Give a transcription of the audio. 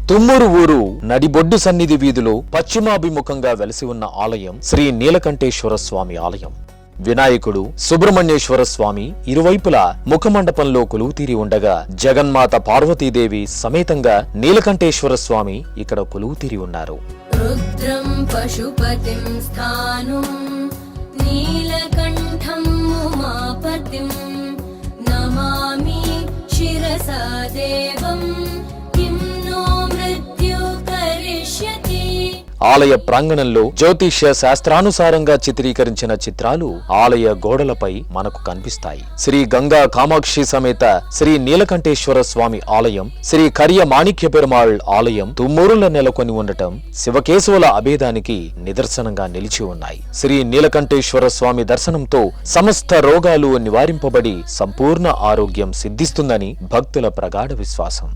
తుమ్మూరు ఊరు నడిబొడ్డు సన్నిధి వీధిలో పశ్చిమాభిముఖంగా వెలసి ఉన్న ఆలయం శ్రీ నీలకంఠేశ్వర స్వామి ఆలయం. వినాయకుడు, సుబ్రహ్మణ్యేశ్వర స్వామి ఇరువైపులా ముఖమండపంలో కొలువుతీరి ఉండగా జగన్మాత పార్వతీదేవి సమేతంగా నీలకంఠేశ్వర స్వామి ఇక్కడ కొలువుతీరి ఉన్నారు. రుద్రం పశుపతిం స్థానం నీలకంఠం ఉమాపతిం నమామి శిరసా దేవం కిం నో మృత్యు కరిష్యతి. ఆలయ ప్రాంగణంలో జ్యోతిష్య శాస్త్రానుసారంగా చిత్రీకరించిన చిత్రాలు ఆలయ గోడలపై మనకు కనిపిస్తాయి. శ్రీ గంగా కామాక్షి సమేత శ్రీ నీలకంఠేశ్వర స్వామి ఆలయం, శ్రీ కర్య మాణిక్య పెరుమాళ్ ఆలయం తుమ్మూరులో నెలకొని ఉండటం శివకేశవుల అభేదానికి నిదర్శనంగా నిలిచి ఉన్నాయి. శ్రీ నీలకంఠేశ్వర స్వామి దర్శనంతో సమస్త రోగాలు నివారింపబడి సంపూర్ణ ఆరోగ్యం సిద్ధిస్తుందని భక్తుల ప్రగాఢ విశ్వాసం.